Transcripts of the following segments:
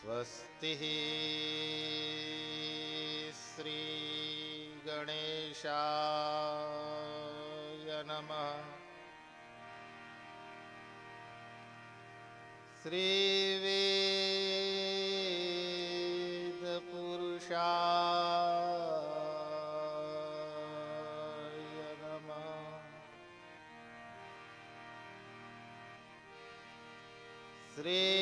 स्वस्ति श्री गणेशाय नमः। श्री वेद पुरुषाय नमः। श्रीमद्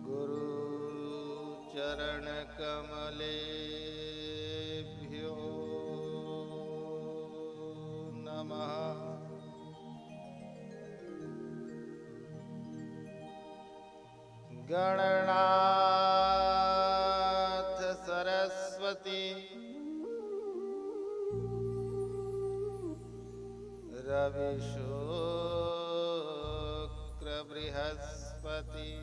गुरुचरणकमलेभ्यो नमः। गणनाथ सरस्वती रविशुक्र बृहस्पति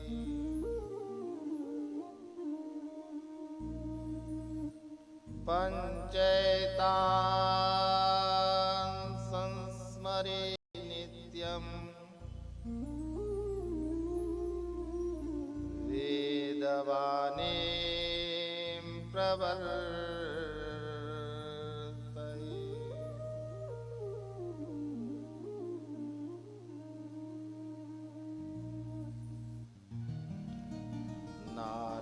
पंचैतान् संस्मरे नित्यम् वेदवाणीं प्रवर्तये। नारायणं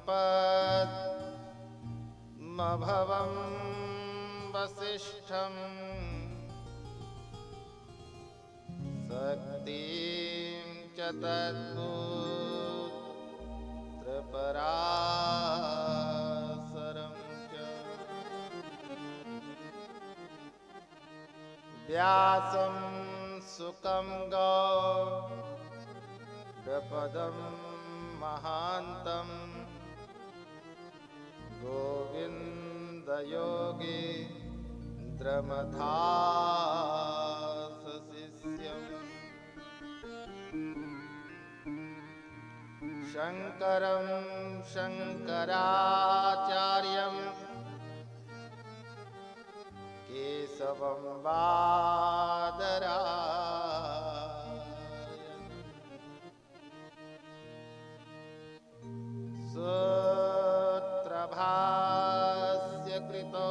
पद्मभवं वसिष्ठं शक्तिं च तत्पुत्रपराशरं च व्यासं सुतं गौडपदं महान्तं गोविन्दयोगीन्द्रमथासशिष्यम् शङ्करं शङ्कराचार्यं केशवं बादरायणं सूत्रभाष्यकृतो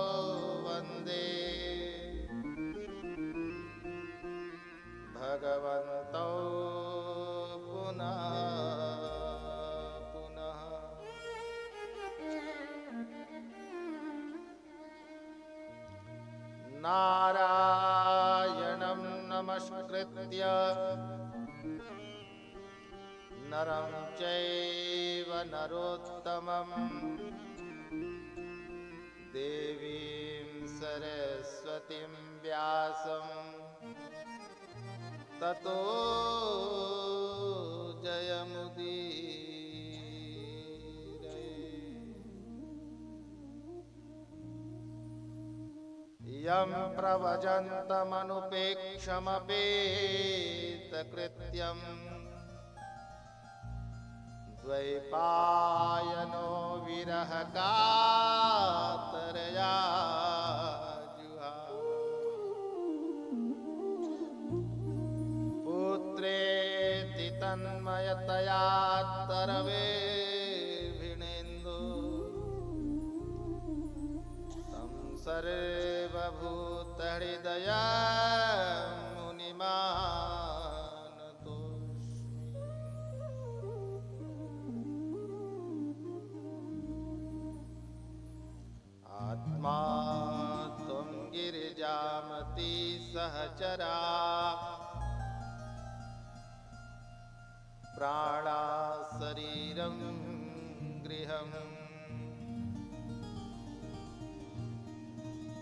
वन्दे भगवन्तौ पुनः पुनः। नारायणं नमस्कृत्य नरं चैव नरोत्तमं देवीं सरस्वतीं व्यासं ततो जयमुदीरये। यं प्रव्रजन्तमनुपेक्षमपेतकृत्यं द्वैपायनो विरहकातरया जुहाव। पुत्रेति तन्मयतया तरवेभिनेन्दु तं सर्वभूतहृदयं मुनिमानतोऽस्मि। आत्मा त्वं गिरिजामती सहचरा प्राणा शरीरं गृहम्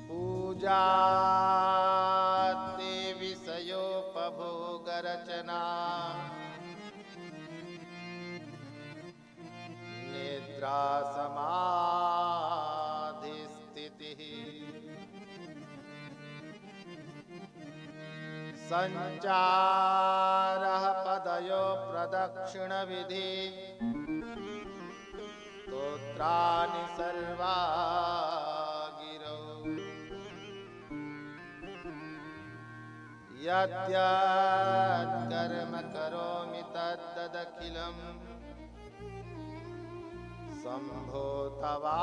पूजाते विषयोपभोगरचना निद्रा समाधिस्थितिः संचारः पदयो प्रदक्षिणविधि स्तोत्राणि सर्वा गिरौ यद्यत् कर्म करोमि तद्दखिलं शम्भो तवाराधनम्।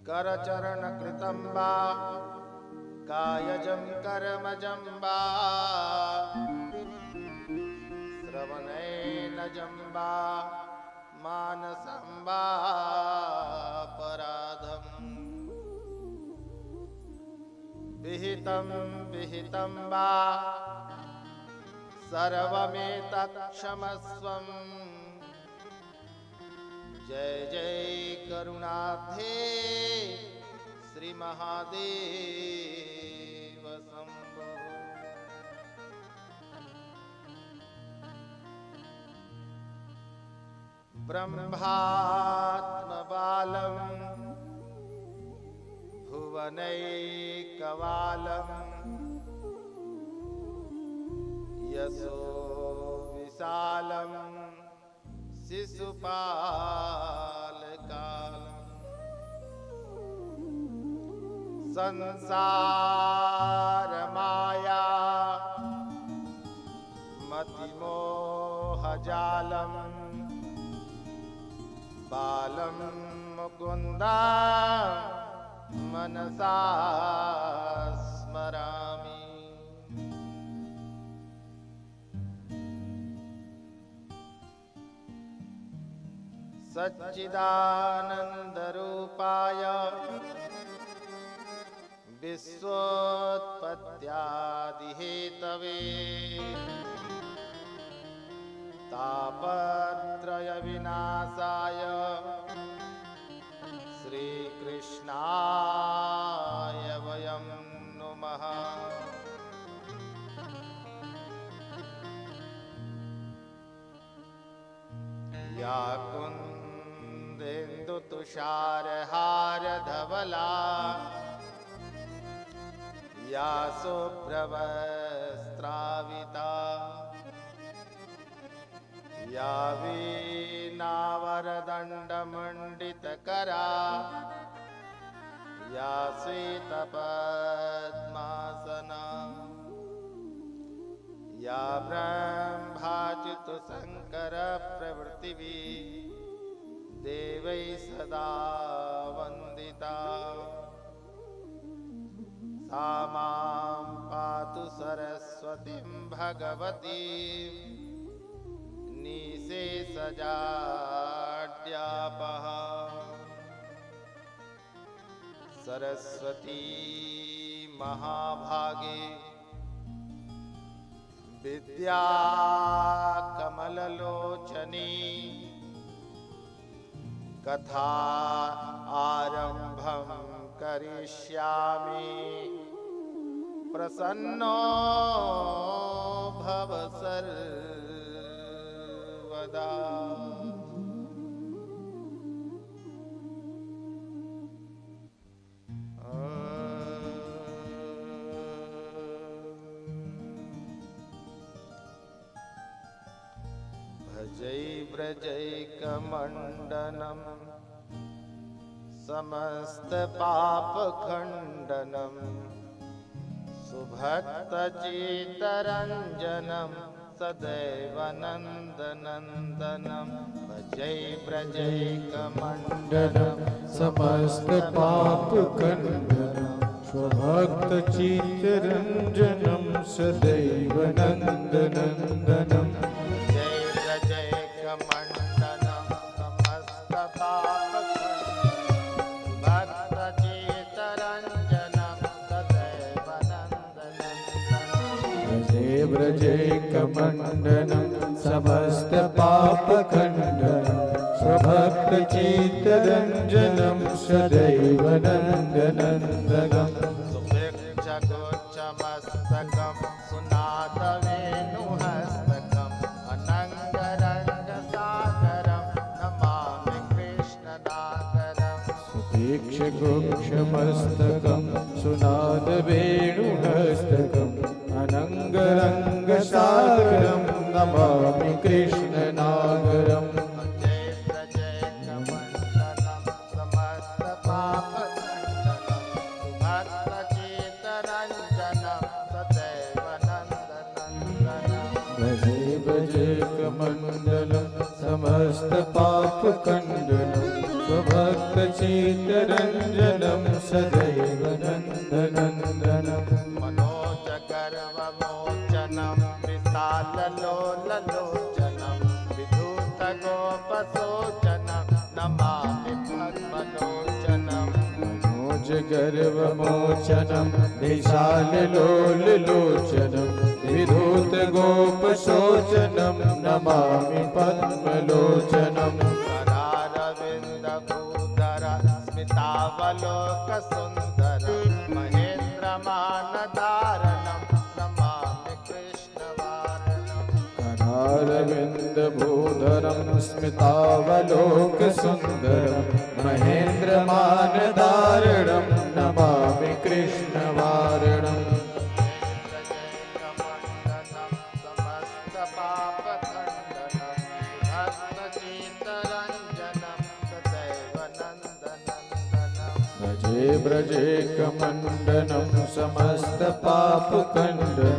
करचरणकृतं वा कायजं कर्मजं वा श्रवणेनजं वा मानसं वा पराधम्। विहितं विहितं वा सर्वमेतत्क्षमस्वम्। जय जय करुणाब्धे श्री महादेव शंभो। ब्रह्मात्मबालं भुवनैकबालं यशो विशालं शिशुपालकालम्। संसार माया मतिमोहजालं बालं मुकुन्दा मनसा स्मरामि। सच्चिदानन्दरूपाय विश्वोत्पत्त्यादिहेतवे तापत्रयविनाशाय श्रीकृष्णाय वयं नुमः। या कुन्देन्दुतुषारहारधवला या शुभ्रवस्त्राविता या वीणावरदण्डमण्डितकरा या श्वेतपद्मासना या ब्रह्माच्युतशङ्करप्रभृतिभिः देवैः सदा वन्दिता। सा मां पातु सरस्वतीं भगवतीं निःशेषजाड्यापः। सरस्वती महाभागे विद्या कमललोचनी कथा आरंभं करिष्यामि। प्रसन्नो भव सर्वदा। भजै व्रजैकमण्डनं समस्तपापखण्डनं सुभक्तचित्तरञ्जनं सदैव नन्दनन्दनं। भजै व्रजैकमण्डनं समस्तपापखण्डनं स्वभक्तचित्तरञ्जनं सदैव नन्दनन्दनं। व्रजैकमण्डनं समस्तपापखण्डनं स्वभक्तचित्तरञ्जनं सदैव नन्दनन्दनं। सुभिक्षगोच्चमस्तकं सुनादवेणुहस्तकं अनङ्गरङ्गसागरं नमामि कृष्णनागरम्। सुभिक्षगोक्षमस्तकं सुनादवेणुहस्तकम् अनङ्गरङ्गसागरं नमामि कृष्णनागरम्। भजै व्रजैकमण्डनं समस्त पाप खंडनम स्वभक्त चित्तरंजनम सदैव नंदनंदनम मनोजगर्वमोचनं विशाललोललोचनं विधूतगोपशोचनं नमामि पद्मलोचनं गर्वमोचनं विशाललोललोचनं विधूतगोपशोचनं नमामि पद्मलोचनं करारविन्दभूधर स्मितावलोकसुन्दर महेन्द्रमानधारणं नमामि कृष्णवारणम् करारविन्दभूधरं स्मितावलोकसुन्दरं महेन्द्रमानधारणं नमामि कृष्णवारणम् ब्रजे कमण्डनं समस्तपापखण्डनं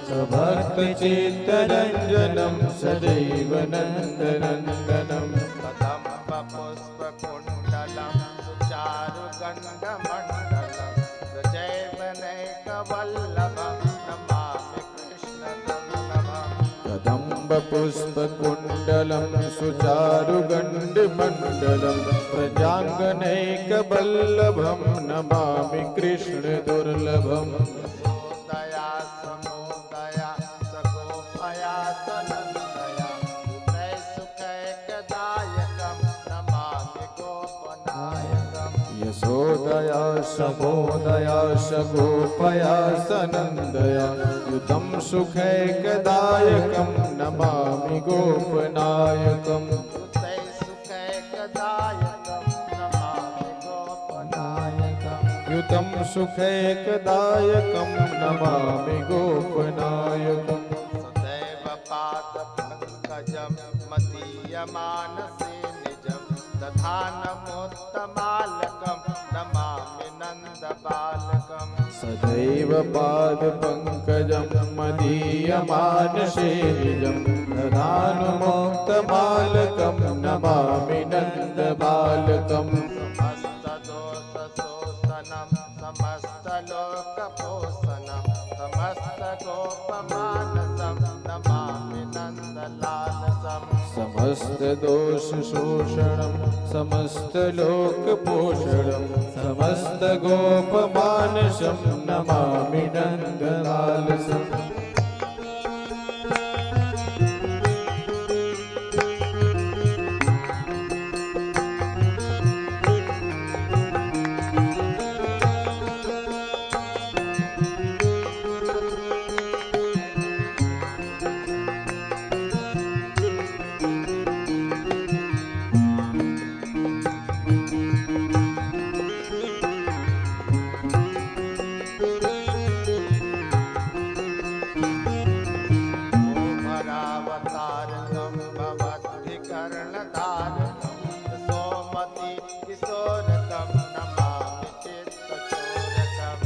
सभक्तचित्तरञ्जनं सदैव नन्दनन्दनं कदम्बपुष्पकुण्डलं सुचारुगण्डमण्डलं व्रजैवनैकवल्लभं नमामि कृष्णवल्लभम् कदम्बपुष्पकुण्डलं सुचारुगण्डमण्डलं प्रजाङ्गनैकवल्लभं नमामि कृष्णदुर्लभम् दया समोदया सगोपया सनन्दया सुखै सुखैकदायकं नमामि गोपनायकम् यशोदया समोदया सगोपया सनन्दया युतं सुखैकदायकं नमामि गोपनायकम् सुखै सुखैकदायकं नमामि गोपनायकम् युतं सुखैकदायकं नमामि गोपनायकम् सदैव पादपङ्कजं मदीयमानसे निजं दधानमोत्तमालकं नमामि नन्दबालकम् सदैव पादपङ्कजं मदीयमानसे निजं दधानमोक्तमालकं नमामि नन्दबालकम् समस्तदोषशोषनं समस्तलोकपोषणं समस्तगोपमानसं नमामि नन्दलालसम् समस्तदोषशोषणं समस्तलोकपोषणं समस्तगोपमानसं नमामि नन्दलालसम् ओमरावतारकं भवद्भिकर्णधारकं सोमति किशोरकं नमामि चित्तचोरकम्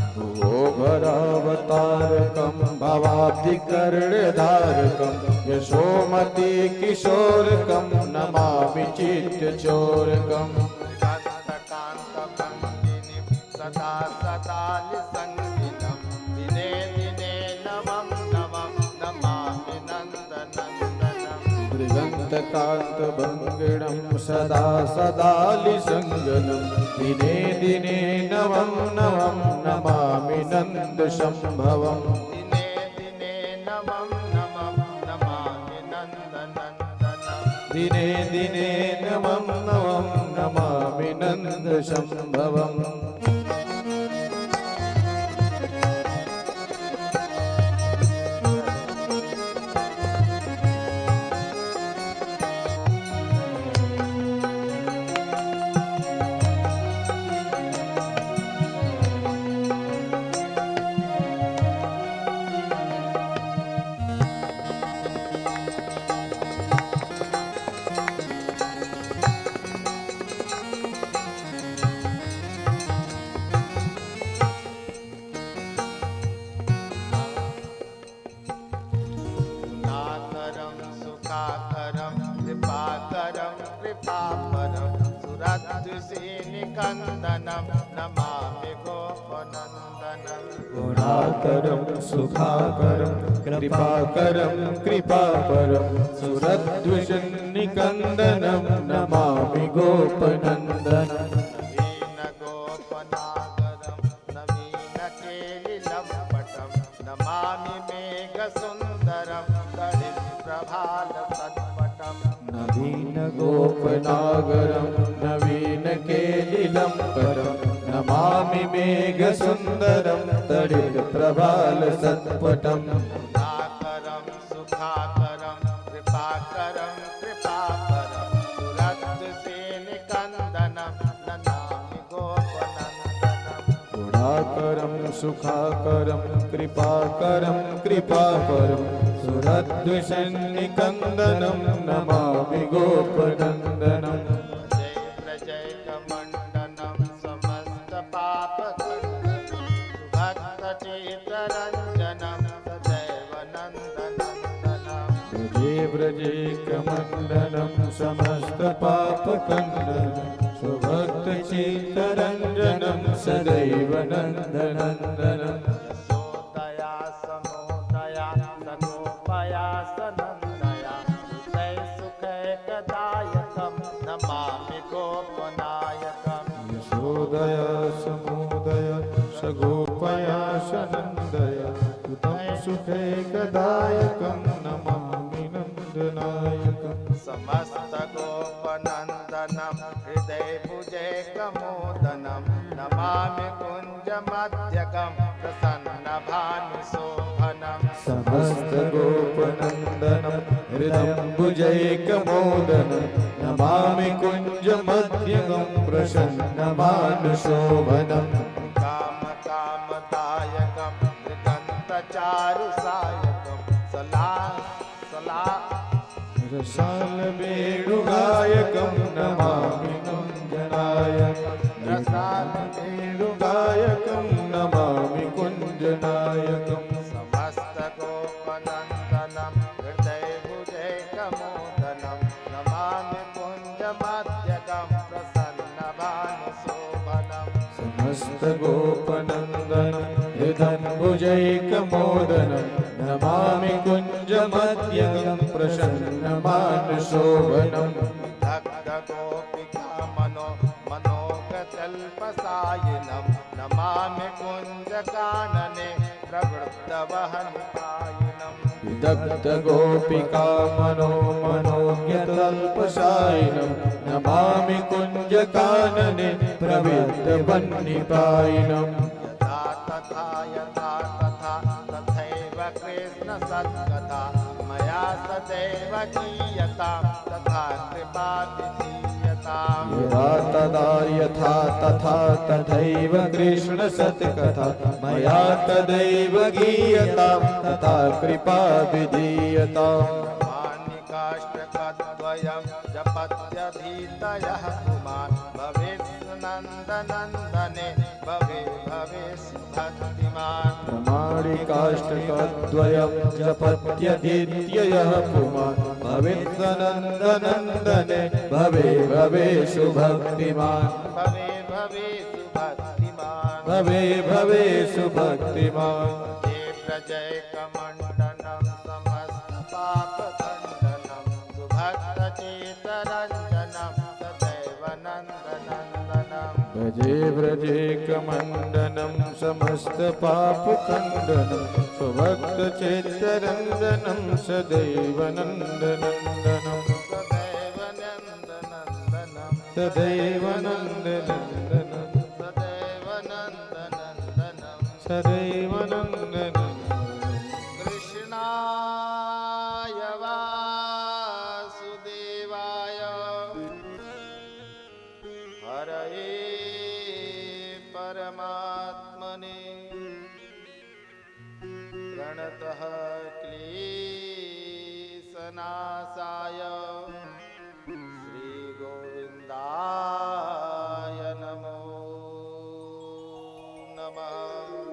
भरावतारकं भवाब्धिकर्णधारकं यशोमति किशोरकं नमामि चित्तचोरकम् दिगन्तकान्तभङ्गिनीं सदा सदालिसङ्गिनं दिने दिने नवं नवं नमामि नन्दनन्दनम् दृगन्तकान्तभङ्गिणं सदा सदालिसङ्गनं दिने दिने नवं नवं नमामि नन्दशम्भवम् दिने दिने नवं नवं नमामि नन्दनन्दनम् दिने दिने नवं नवं नमामि नन्दशम्भवम् सुरद्विषीनिकन्दनं नमामि गोपनन्दनं गुणाकरं सुखाकरं कृपाकरं कृपापरं सुरद्विषन्निकन्दनं नमामि गोपनन्दनम् नवीनगोपनागरं नवीनकेलिलम्पटं नमामि मेघसुन्दरं तडिप्रभालसत्पटम् नवीनगोपनागरं नवीनकेलिलम्पटं नमामि मेघसुन्दरं तडिप्रभालसत्पटम् गुणाकरं सुखाकरं कृपाकरं कृपाकरं सुरद्विषीनिकन्दनं नमामि गोपनन्दनं गुणाकरं सुखाकरं कृपाकरं कृपाकरं सुरद्विषन्निकन्दनं नमामि गोपनन्दनम् जय प्रजैकमण्डनं समस्तपापखण्डनं सुभक्तचित्तरञ्जनं सदैव नन्दनन्दनं व्रजे व्रजेकमण्डनं समस्तपापखण्डनं सुभक्तचित्तरञ्जनं सदैव नन्दनन्दनम् यशोदया समोदया सनोपया सनन्दया सुखैकदायकं नमामि गोपनायकम् यशोदया समोदय सगोपया सनन्दय सुतं सुखैकदायकं नमामि नन्दनायकम् समस्तगोपनन्दनं हृदयभुजैकमोदनं नमामि कुञ्जमध्यगं प्रसन्नभानुशोभनम् समस्तगोपनन्दनं हृदम्बुजैकमोदनं नमामि कुञ्जमध्यगं प्रसन्नमानुशोभनम् कामकामदायकं मृगन्तचारुसायकं रसालवेणुगायकं नमामि कुञ्जनायकं रसालवेणुगायकं नमामि कुञ्जनायकम् समस्तगोपनन्दनं हृदयभुजैकमोदनं नमामि कुञ्जमध्यगं प्रसन्नभानुशोभनम् समस्तगोपनन्दनं हृदम्बुजैकमोदनं नमामि कुञ्जमध्यगं प्रसन्नमानुशोभनम् दग्धगोपिका मनोगतल्पसायिनं नमामि कुञ्जकानने प्रवृद्धवहनिपायिनम् विदग्धगोपिका मनोज्ञतल्पशायिनं नमामि कुञ्जकानने प्रविद्धवह्निपायिनम् यथा तथा तथैव कृष्णसत्कथा मया सदैव गीयतां तथा कृपा विधीयताम् यथा तथा तथैव कृष्णसत्कथा मया तदैव गीयतां तथा कृपा विधीयताम् मानिकाष्टकद्वयं जपत्यधीतयः पुमान् भवेत्सुनन्दनन्दने भवे सुभक्तिमान् प्रमाणिकाष्टकद्वयं जपत्यधीत्ययः पुमान् भवेत्सनन्दनन्दने भवे सुभक्तिमान् भवे सुभक्तिमान् ये प्रजैकमण्डनं समस्तपापखण्डनं सुभक्तचेतरञ्जनं सदैव नन्दनन्दनं भजे व्रजेकमण्डनं समस्तपापखण्डनं स्वभक्तचेत्तरञ्जनं सदैव नन्दनन्दनं सदैव नन्दनन्दनं सदैव नन्दनं कृष्णाय वासुदेवाय हरये परमात्मने प्रणतः क्लेशनाशाय श्रीगोविन्दाय नमो नमः।